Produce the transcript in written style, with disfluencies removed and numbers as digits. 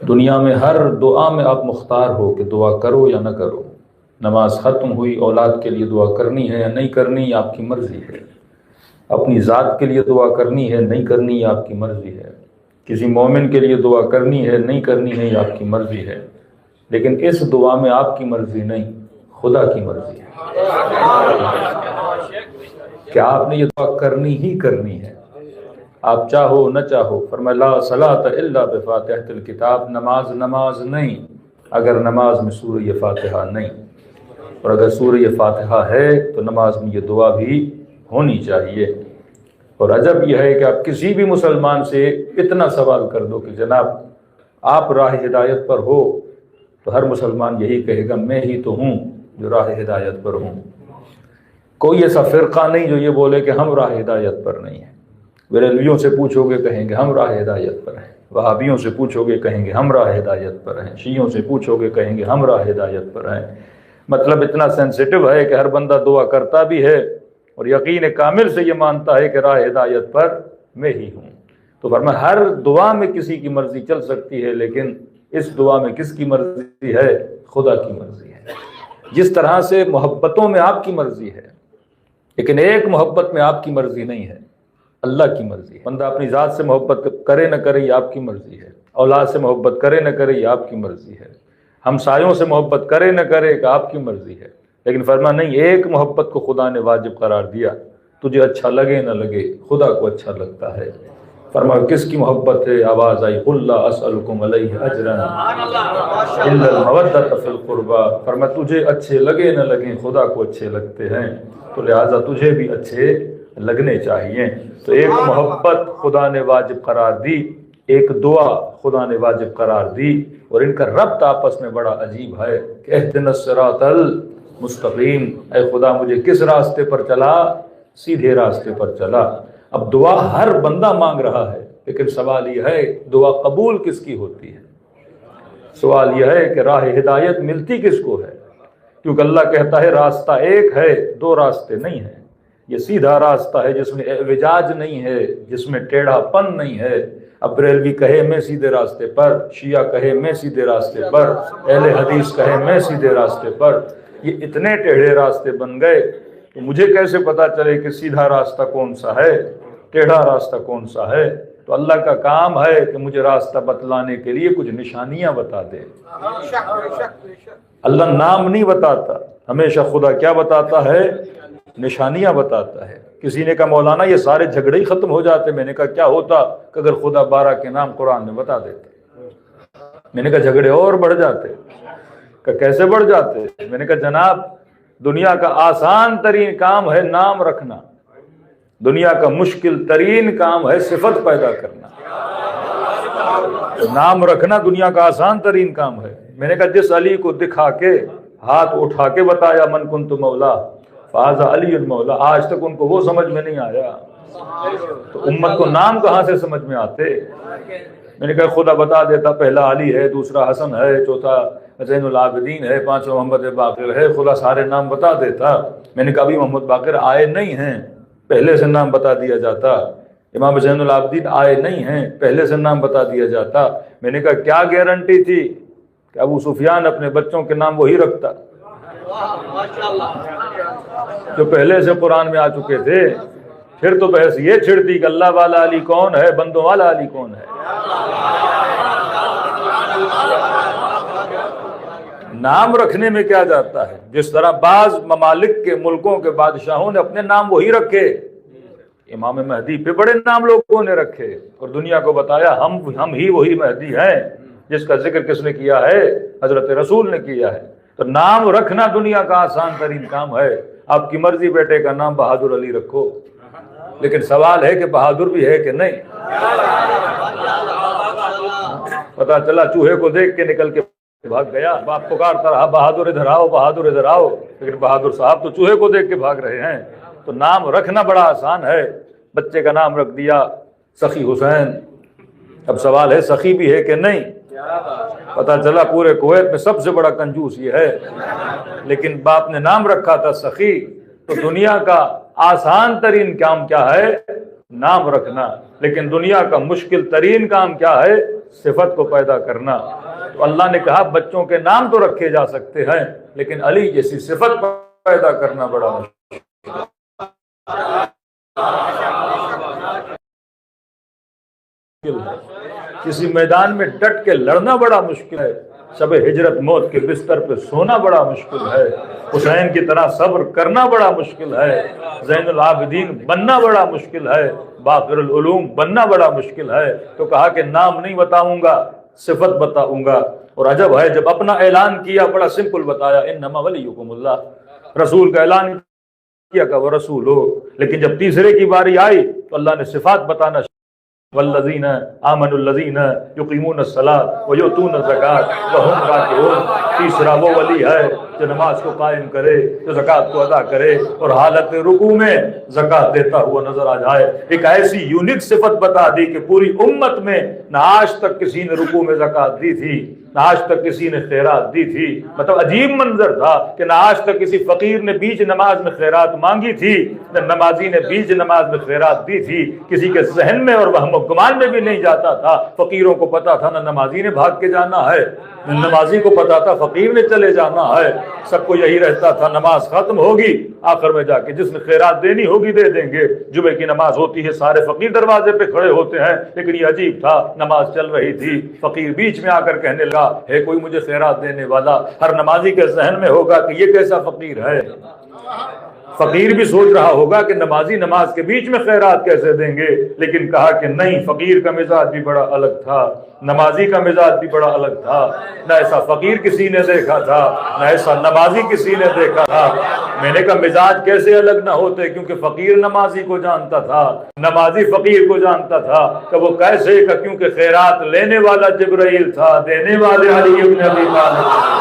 دنیا میں ہر دعا میں آپ مختار ہو کہ دعا کرو یا نہ کرو. نماز ختم ہوئی، اولاد کے لیے دعا کرنی ہے یا نہیں کرنی یہ آپ کی مرضی ہے. اپنی ذات کے لیے دعا کرنی ہے نہیں کرنی یہ آپ کی مرضی ہے. کسی مومن کے لیے دعا کرنی ہے نہیں کرنی ہے یہ آپ کی مرضی ہے. لیکن اس دعا میں آپ کی مرضی نہیں، خدا کی مرضی ہے کہ آپ نے یہ دعا کرنی ہی کرنی ہے، آپ چاہو نہ چاہو. فرمایا لا صلاۃ الا بفاتحۃ الکتاب، نماز نہیں اگر نماز میں سورہ فاتحہ نہیں، اور اگر سورہ فاتحہ ہے تو نماز میں یہ دعا بھی ہونی چاہیے. اور عجب یہ ہے کہ آپ کسی بھی مسلمان سے اتنا سوال کر دو کہ جناب آپ راہ ہدایت پر ہو، تو ہر مسلمان یہی کہے گا میں ہی تو ہوں جو راہ ہدایت پر ہوں. کوئی ایسا فرقہ نہیں جو یہ بولے کہ ہم راہ ہدایت پر نہیں ہیں. بریلویوں سے پوچھو گے کہیں گے ہم راہ ہدایت پر ہیں، وہابیوں سے پوچھو گے کہیں گے ہم راہ ہدایت پر ہیں، شیعوں سے پوچھو گے کہیں گے ہم راہ ہدایت پر ہیں. مطلب اتنا سینسیٹیو ہے کہ ہر بندہ دعا کرتا بھی ہے اور یقین کامل سے یہ مانتا ہے کہ راہ ہدایت پر میں ہی ہوں. تو فرمایا ہر دعا میں کسی کی مرضی چل سکتی ہے، لیکن اس دعا میں کس کی مرضی ہے؟ خدا کی مرضی ہے. جس طرح سے محبتوں میں آپ کی مرضی ہے، لیکن ایک محبت میں آپ کی مرضی نہیں ہے، اللہ کی مرضی ہے. بندہ اپنی ذات سے محبت کرے نہ کرے یہ آپ کی مرضی ہے، اولاد سے محبت کرے نہ کرے یہ آپ کی مرضی ہے، ہمسایوں سے محبت کرے نہ کرے کہ آپ کی مرضی ہے. لیکن فرمایا نہیں، ایک محبت کو خدا نے واجب قرار دیا، تجھے اچھا لگے نہ لگے خدا کو اچھا لگتا ہے. فرمایا کس کی محبت ہے؟ آواز آئی قل لا اسألکم علیہ اجرا الا المودۃ فی القربى. فرمایا تجھے اچھے لگے نہ لگیں خدا کو اچھے لگتے ہیں، تو لہٰذا تجھے بھی اچھے لگنے چاہیے. تو ایک محبت خدا نے واجب قرار دی، ایک دعا خدا نے واجب قرار دی، اور ان کا ربط آپس میں بڑا عجیب ہے کہ اہدنا الصراط المستقیم، اے خدا مجھے کس راستے پر چلا؟ سیدھے راستے پر چلا. اب دعا ہر بندہ مانگ رہا ہے، لیکن سوال یہ ہے دعا قبول کس کی ہوتی ہے؟ سوال یہ ہے کہ راہ ہدایت ملتی کس کو ہے؟ کیونکہ اللہ کہتا ہے راستہ ایک ہے، دو راستے نہیں ہیں. یہ سیدھا راستہ ہے جس میں اعوجاج نہیں ہے، جس میں ٹیڑھا پن نہیں ہے. اب بریلوی کہے میں سیدھے راستے پر، شیعہ کہے میں سیدھے راستے پر، اہل حدیث کہے میں سیدھے راستے پر، یہ اتنے ٹیڑھے راستے بن گئے تو مجھے کیسے پتا چلے کہ سیدھا راستہ کون سا ہے، ٹیڑھا راستہ کون سا ہے؟ تو اللہ کا کام ہے کہ مجھے راستہ بتلانے کے لیے کچھ نشانیاں بتا دے. اللہ نام نہیں بتاتا، ہمیشہ خدا کیا بتاتا ہے؟ نشانیاں بتاتا ہے. کسی نے کہا مولانا یہ سارے جھگڑے ہی ختم ہو جاتے. میں نے کہا کیا ہوتا کہ اگر خدا 12 کے نام قرآن میں بتا دیتا؟ میں نے کہا جھگڑے اور بڑھ جاتے. کہ کیسے بڑھ جاتے؟ میں نے کہا جناب دنیا کا آسان ترین کام ہے نام رکھنا، دنیا کا مشکل ترین کام ہے صفت پیدا کرنا. نام رکھنا دنیا کا آسان ترین کام ہے. میں نے کہا جس علی کو دکھا کے ہاتھ اٹھا کے بتایا من کنت مولا فہذا علی المولا، آج تک ان کو وہ سمجھ میں نہیں آیا، تو امت کو نام کہاں سے سمجھ میں آتے؟ میں نے کہا خدا بتا دیتا پہلا علی ہے، دوسرا حسن ہے، چوتھا زین العابدین ہے، پانچواں محمد باقر ہے، خدا سارے نام بتا دیتا. میں نے کہا ابھی محمد باقر آئے نہیں ہیں، پہلے سے نام بتا دیا جاتا. امام زین العابدین آئے نہیں ہیں، پہلے سے نام بتا دیا جاتا. میں نے کہا کیا گارنٹی تھی کہ ابو سفیان اپنے بچوں کے نام وہی رکھتا جو پہلے سے قرآن میں آ چکے تھے؟ پھر تو بحث یہ چھڑتی کہ اللہ والا علی کون ہے، بندوں والا علی کون ہے. نام رکھنے میں کیا جاتا ہے؟ جس طرح بعض ممالک کے ملکوں کے بادشاہوں نے اپنے نام وہی رکھے، امام مہدی پہ بڑے نام لوگوں نے رکھے اور دنیا کو بتایا ہم ہی وہی مہدی ہیں جس کا ذکر کس نے کیا ہے؟ حضرت رسول نے کیا ہے. تو نام رکھنا دنیا کا آسان ترین کام ہے. آپ کی مرضی بیٹے کا نام بہادر علی رکھو، لیکن سوال ہے کہ بہادر بھی ہے کہ نہیں. پتا چلا چوہے کو دیکھ کے نکل کے بھاگ گیا، باپ پکارتا رہا بہادر ادھر آؤ بہادر ادھر آؤ، لیکن بہادر صاحب تو چوہے کو دیکھ کے بھاگ رہے ہیں. تو نام رکھنا بڑا آسان ہے. بچے کا نام رکھ دیا سخی حسین. اب سوال ہے سخی بھی ہے کہ نہیں؟ پتا چلا پورے کویت میں سب سے بڑا کنجوس یہ ہے، لیکن باپ نے نام رکھا تھا سخی. تو دنیا کا آسان ترین کام کیا ہے؟ نام رکھنا. لیکن دنیا کا مشکل ترین کام کیا ہے؟ صفت کو پیدا کرنا. تو اللہ نے کہا بچوں کے نام تو رکھے جا سکتے ہیں لیکن علی جیسی صفت پیدا کرنا بڑا مشکل ہے. کسی میدان میں ڈٹ کے لڑنا بڑا مشکل ہے. شب ہجرت موت کے بستر پہ سونا بڑا مشکل ہے. حسین کی طرح صبر کرنا بڑا مشکل ہے. زین العابدین بننا بڑا مشکل ہے. باقر العلوم بننا بڑا مشکل ہے. تو کہا کہ نام نہیں بتاؤں گا، صفت بتاؤں گا. اور عجب ہے جب اپنا اعلان کیا بڑا سمپل بتایا، انما ولیکم اللہ، رسول کا اعلان کیا کہ وہ رسول ہو. لیکن جب تیسرے کی باری آئی تو اللہ نے صفات بتانا، والذین آمنوا الذین یقیمون الصلاۃ ویؤتون الزکاۃ وہم راکعون. تیسرا وہ ولی ہے جو نماز کو قائم کرے، جو زکوٰۃ کو ادا کرے اور حالت رکوع میں زکوٰۃ دیتا ہوا نظر آ جائے. ایک ایسی یونیک صفت بتا دی کہ پوری امت میں نہ آج تک کسی نے رکوع میں زکوٰۃ دی تھی، نہ آج تک کسی نے خیرات دی تھی. مطلب عجیب منظر تھا کہ نہ آج تک کسی فقیر نے بیچ نماز میں خیرات مانگی تھی، نہ نمازی نے بیچ نماز میں خیرات دی تھی. کسی کے ذہن میں اور وہم و گمان میں بھی نہیں جاتا تھا. فقیروں کو پتا تھا نہ نمازی نے بھاگ کے جانا ہے، نہ نمازی کو پتا تھا فقیر نے چلے جانا ہے. سب کو یہی رہتا تھا نماز ختم ہوگی، آخر میں جا کے جس نے خیرات دینی ہوگی دے دیں گے. جمعے کی نماز ہوتی ہے، سارے فقیر دروازے پہ کھڑے ہوتے ہیں. لیکن یہ عجیب تھا، نماز چل رہی تھی، فقیر بیچ میں آ کر کہنے لگا ہے کوئی مجھے خیرات دینے والا. ہر نمازی کے ذہن میں ہوگا کہ یہ کیسا فقیر ہے. فقیر بھی سوچ رہا ہوگا کہ نمازی نماز کے بیچ میں خیرات کیسے دیں گے. لیکن کہا کہ نہیں، فقیر کا مزاج بھی بڑا الگ تھا، نمازی کا مزاج بھی بڑا الگ تھا. نہ ایسا فقیر کسی نے دیکھا تھا، نہ ایسا نمازی کسی نے دیکھا تھا. میں نے کہا مزاج کیسے الگ نہ ہوتے، کیونکہ فقیر نمازی کو جانتا تھا، نمازی فقیر کو جانتا تھا. کہ وہ کیسے؟ کیونکہ خیرات لینے والا جبرائیل تھا، دینے والے علی بن ابی طالب.